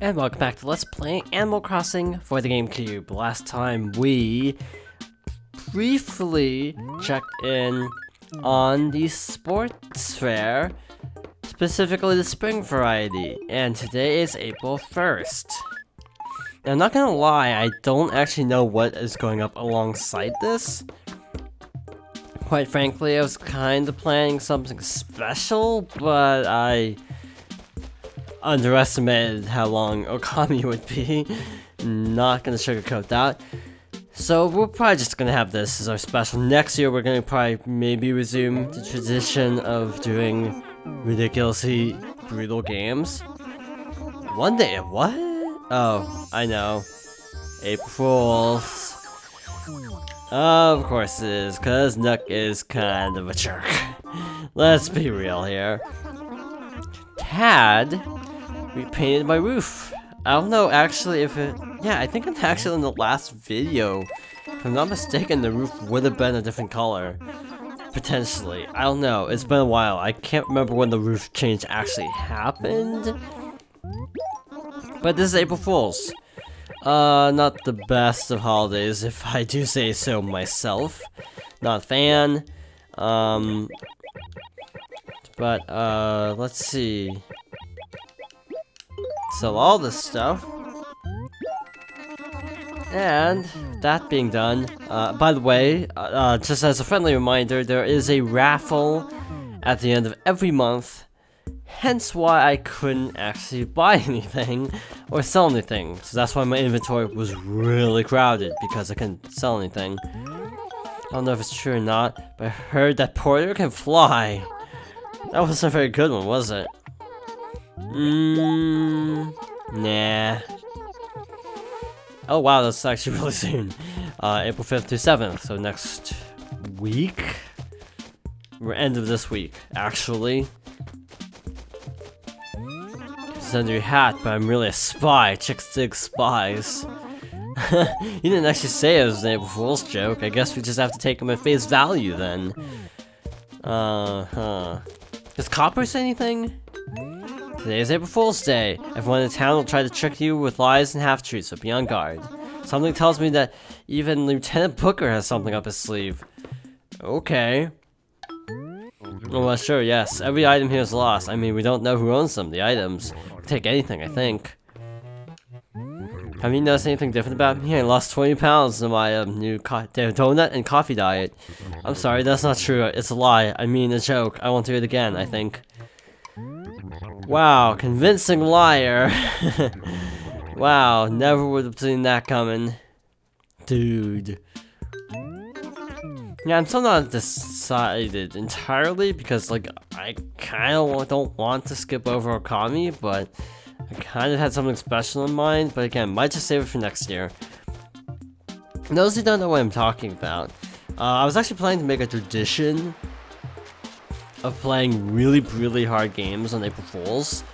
And welcome back to Let's Play Animal Crossing for the GameCube. Last time we briefly checked in on the sports fair, specifically the spring variety, and today is April 1st. Now, I'm not gonna lie, I don't actually know what is going up alongside this. Quite frankly, I was kind of planning something special, but I underestimated how long Okami would be. Not gonna sugarcoat that. So we're probably just gonna have this as our special. Next year we're gonna probably maybe resume the tradition of doing ridiculously brutal games. One day, what? Oh, I know. April Fools. Of course it is, cause Nook is kind of a jerk. Let's be real here. Tad repainted my roof. I don't know actually if it... Yeah, I think it's actually in the last video. If I'm not mistaken, the roof would have been a different color. Potentially. I don't know. It's been a while. I can't remember when the roof change actually happened. But this is April Fool's. Not the best of holidays, if I do say so myself. Not a fan. But, let's see. Sell all this stuff. And, that being done, by the way, just as a friendly reminder, there is a raffle at the end of every month. Hence why I couldn't actually buy anything or sell anything. So that's why my inventory was really crowded, because I couldn't sell anything. I don't know if it's true or not, but I heard that Porter can fly. That wasn't a very good one, was it? Nah. Oh wow, that's actually really soon. April 5th to 7th, so next week? We're end of this week, actually. It's under your hat, but I'm really a spy. Chicks dig spies. You didn't actually say it was an April Fool's joke. I guess we just have to take them at face value then. Does Copper say anything? Today is April Fool's Day. Everyone in town will try to trick you with lies and half-truths, so be on guard. Something tells me that even Lieutenant Booker has something up his sleeve. Okay. Well, sure, yes. Every item here is lost. I mean, we don't know who owns them, the items. We can take anything, I think. Have you noticed anything different about me? I lost 20 pounds in my new donut and coffee diet. I'm sorry, that's not true. It's a lie. I mean a joke. I won't do it again, I think. Wow, convincing liar. Wow, never would have seen that coming. Dude. Yeah, I'm still not decided entirely because, like, I kind of don't want to skip over Okami, but I kind of had something special in mind. But again, might just save it for next year. Those who don't know what I'm talking about, I was actually planning to make a tradition of playing really hard games on April Fools,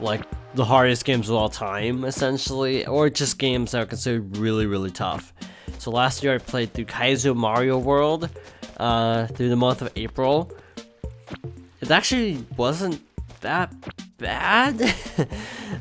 like the hardest games of all time, essentially, or just games that are considered really tough. So last year I played through Kaizo Mario World through the month of April. It actually wasn't that bad.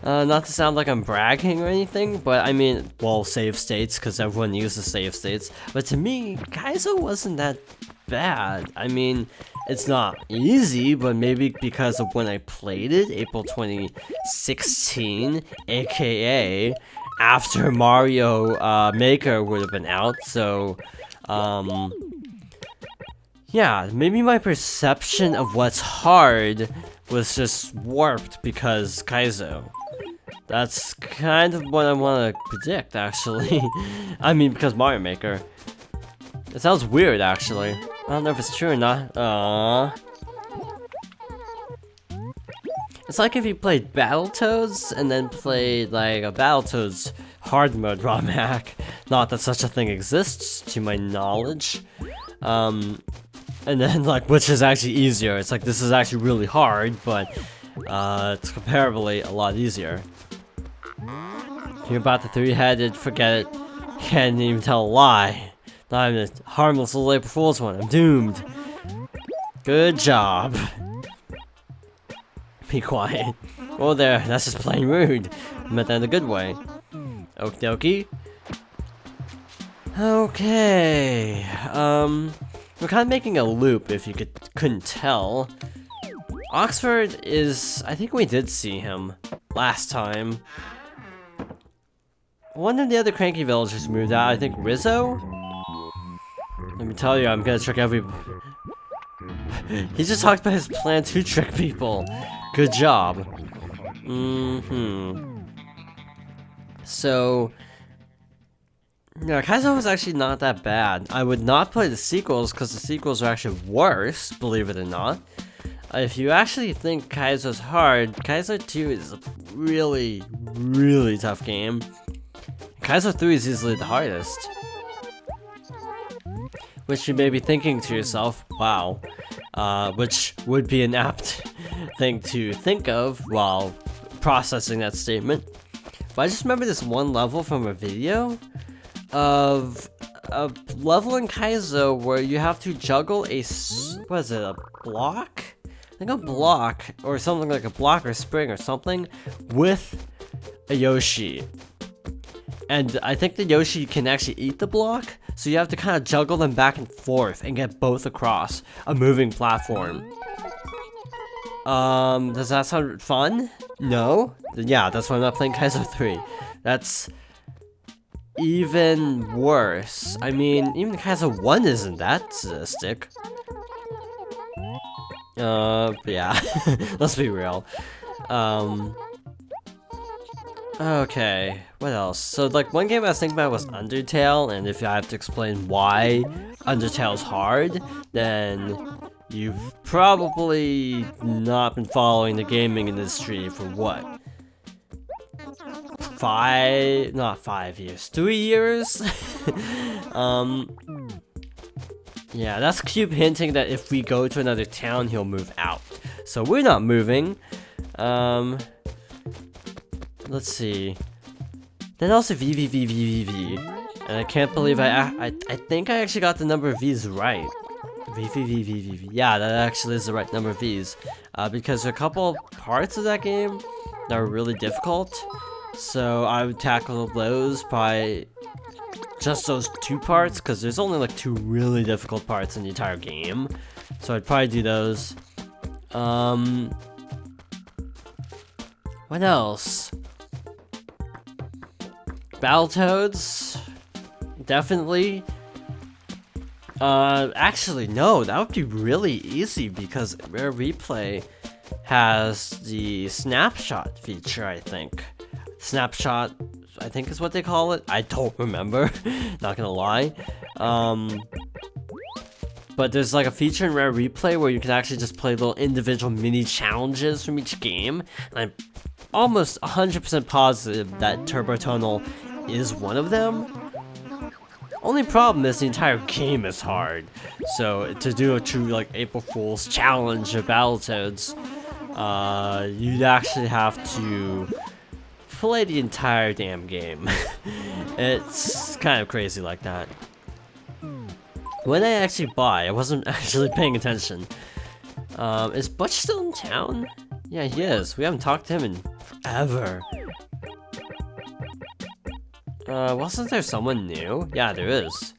Not to sound like I'm bragging or anything, but I mean, well, save states, because everyone uses save states. But to me, Kaizo wasn't that bad. I mean, it's not easy, but maybe because of when I played it, April 2016, aka after Mario Maker would have been out, so yeah, maybe my perception of what's hard was just warped because Kaizo. That's kind of what I want to predict, actually. I mean, because Mario Maker. It sounds weird, actually. I don't know if it's true or not. It's like if you played Battletoads and then played like a Battletoads hard mode ROM hack. Not that such a thing exists, to my knowledge. And then like, which is actually easier. It's like, this is actually really hard, but it's comparably a lot easier. You're about the three-headed, forget it. Can't even tell a lie. Not even a harmless little April Fool's one. I'm doomed. Good job. be quiet. Oh there, that's just plain rude. I meant that in a good way. Okie dokie. Okay, we're kind of making a loop if you couldn't tell. Oxford is, I think we did see him last time. One of the other cranky villagers moved out, I think Rizzo? Let me tell you, I'm gonna trick every... He just talked about his plan to trick people. Good job. So... Yeah, Kaizo was actually not that bad. I would not play the sequels, because the sequels are actually worse, believe it or not. If you actually think Kaizo's hard, Kaizo 2 is a really, really tough game. Kaizo 3 is easily the hardest. Which you may be thinking to yourself, wow. Which would be an apt thing to think of while processing that statement. But I just remember this one level from a video of a level in Kaizo where you have to juggle a, what is it, a block? I think a block, or something like a block or spring or something, with a Yoshi. And I think the Yoshi can actually eat the block, so you have to kind of juggle them back and forth and get both across a moving platform. Does that sound fun? No? Yeah, that's why I'm not playing Kaizo 3. That's even worse. I mean, even Kaizo 1 isn't that sadistic. Yeah, let's be real. Okay, what else? So, like, one game I was thinking about was Undertale, and if I have to explain why Undertale's hard, then you've probably not been following the gaming industry for what? 5 years, 3 years? Yeah, that's Cube hinting that if we go to another town, he'll move out. So we're not moving. Let's see. Then also V. And I can't believe I think I actually got the number of V's right. V. Yeah, that actually is the right number of V's. Because there are a couple parts of that game that are really difficult. So I would tackle those by just those 2 parts, because there's only like 2 really difficult parts in the entire game. So I'd probably do those. What else? Battletoads? Definitely. Actually, no, that would be really easy because Rare Replay has the snapshot feature, I think. Snapshot, I think is what they call it. I don't remember, not gonna lie. But there's like a feature in Rare Replay where you can actually just play little individual mini challenges from each game. And I'm almost 100% positive that Turbo Tunnel is one of them. Only problem is the entire game is hard. So to do a true like April Fool's challenge of Battletoads, you'd actually have to play the entire damn game. It's kind of crazy like that. When I actually buy, I wasn't actually paying attention. Is Butch still in town? Yeah, he is. We haven't talked to him in forever. Wasn't there someone new? Yeah, there is.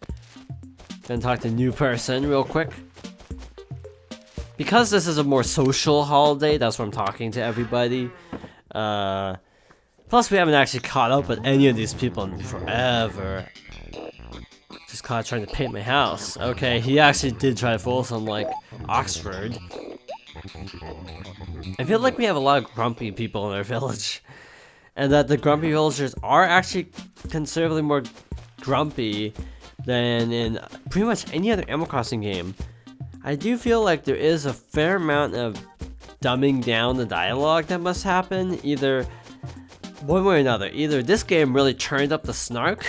Gonna talk to a new person real quick. Because this is a more social holiday, that's why I'm talking to everybody. Plus we haven't actually caught up with any of these people in forever. Just caught trying to paint my house. Okay, he actually did try to fool some like Oxford. I feel like we have a lot of grumpy people in our village. And that the grumpy villagers are actually considerably more grumpy than in pretty much any other Animal Crossing game. I do feel like there is a fair amount of dumbing down the dialogue that must happen, either one way or another. Either this game really turned up the snark,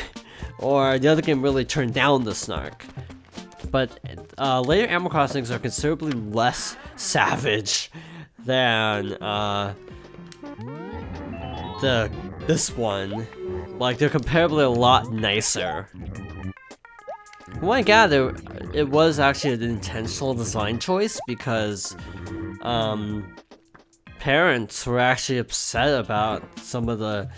or the other game really turned down the snark. But later Animal Crossings are considerably less savage than this one. Like, they're comparably a lot nicer. From what I gather, it was actually an intentional design choice because parents were actually upset about some of the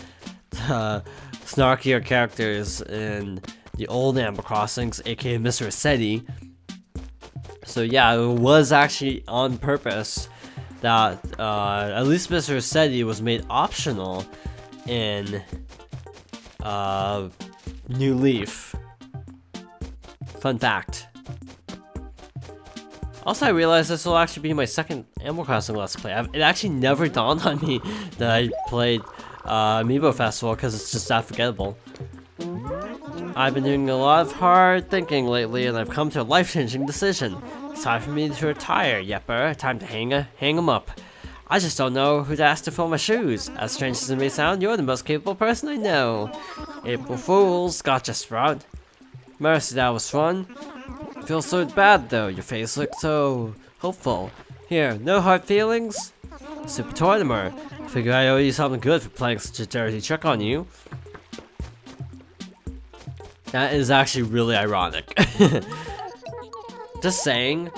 snarkier characters in the old Animal Crossings, aka Mr. Rossetti. So yeah, it was actually on purpose that at least Mr. Rossetti was made optional in New Leaf. Fun fact. Also, I realized this will actually be my second Animal Crossing Let's Play. It actually never dawned on me that I played Amiibo Festival because it's just that forgettable. I've been doing a lot of hard thinking lately, and I've come to a life-changing decision. It's time for me to retire, Yepper. Time to hang 'em up. I just don't know who to ask to fill my shoes. As strange as it may sound, you're the most capable person I know. April Fools, gotcha, Sprout. Mercy, that was fun. Feels so bad though, your face looked so hopeful. Here, no hard feelings? Super Tournament. Figure I owe you something good for playing such a dirty trick on you. That is actually really ironic. Just saying,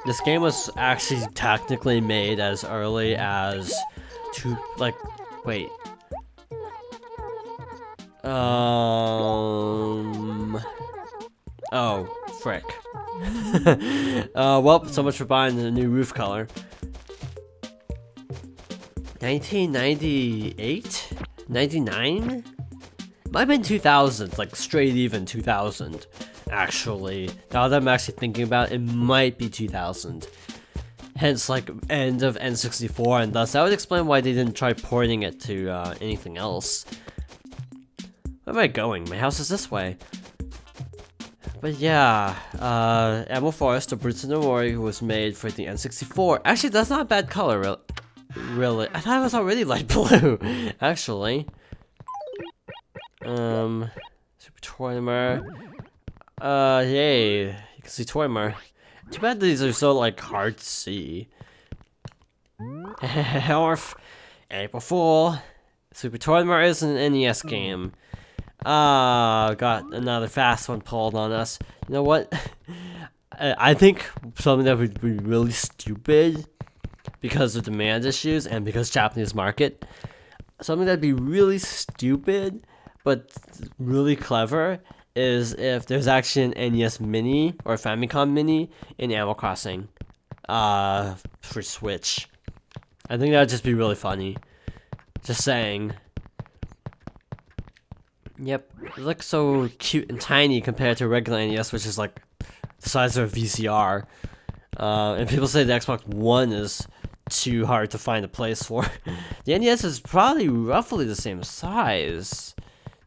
this game was actually technically made as early as oh, frick. Well, so much for buying the new roof color. 1998? 99? Might have been 2000, like straight even 2000, actually. Now that I'm actually thinking about it, it might be 2000. Hence, like, end of N64, and thus that would explain why they didn't try porting it to anything else. Where am I going? My house is this way. But yeah, Animal Forest, the Brutes in the Warrior, was made for the N64. Actually, that's not a bad color, really. I thought it was already light blue, actually. Super Tournament. Yay. You can see Tournament. Too bad these are so, like, hard to see. Orf. April Fool. Super Tournament is an NES game. Got another fast one pulled on us. You know what? I think something that would be really stupid because of demand issues and because Japanese market. Something that'd be really stupid but really clever is if there's actually an NES Mini or Famicom Mini in Animal Crossing for Switch. I think that'd just be really funny. Just saying. Yep, it looks so cute and tiny compared to a regular NES, which is like the size of a VCR. And people say the Xbox One is too hard to find a place for. The NES is probably roughly the same size,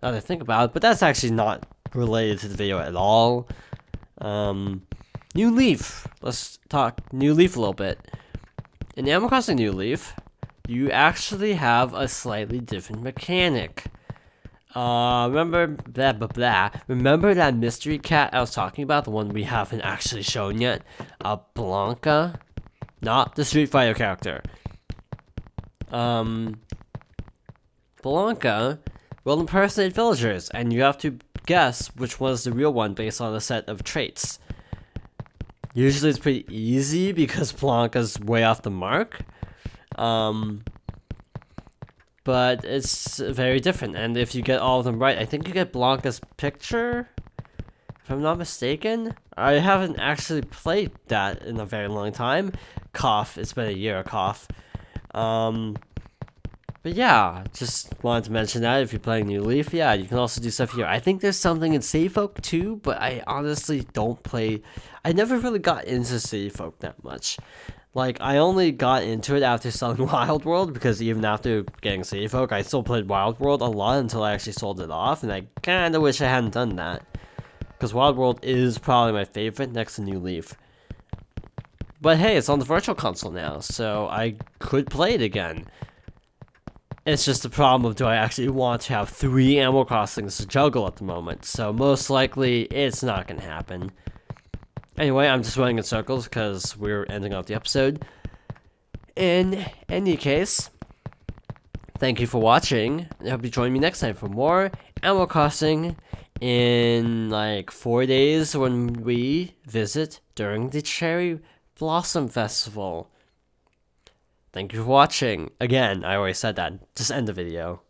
now that I think about it, but that's actually not related to the video at all. New Leaf. Let's talk New Leaf a little bit. In Animal Crossing New Leaf, you actually have a slightly different mechanic. Remember Remember that mystery cat I was talking about, the one we haven't actually shown yet? Blanca? Not the Street Fighter character. Blanca will impersonate villagers, and you have to guess which one is the real one based on a set of traits. Usually it's pretty easy because Blanca's way off the mark. But it's very different, and if you get all of them right, I think you get Blanca's picture, if I'm not mistaken. I haven't actually played that in a very long time. Cough, it's been a year, cough. But yeah, just wanted to mention that if you're playing New Leaf, yeah, you can also do stuff here. I think there's something in City Folk too, but I honestly don't play. I never really got into City Folk that much. Like, I only got into it after selling Wild World, because even after getting City Folk, I still played Wild World a lot until I actually sold it off, and I kinda wish I hadn't done that. Because Wild World is probably my favorite next to New Leaf. But hey, it's on the Virtual Console now, so I could play it again. It's just the problem of, do I actually want to have 3 Animal Crossings to juggle at the moment, so most likely it's not gonna happen. Anyway, I'm just running in circles because we're ending off the episode. In any case, thank you for watching. I hope you join me next time for more Animal Crossing in like 4 days when we visit during the Cherry Blossom Festival. Thank you for watching. Again, I already said that. Just end the video.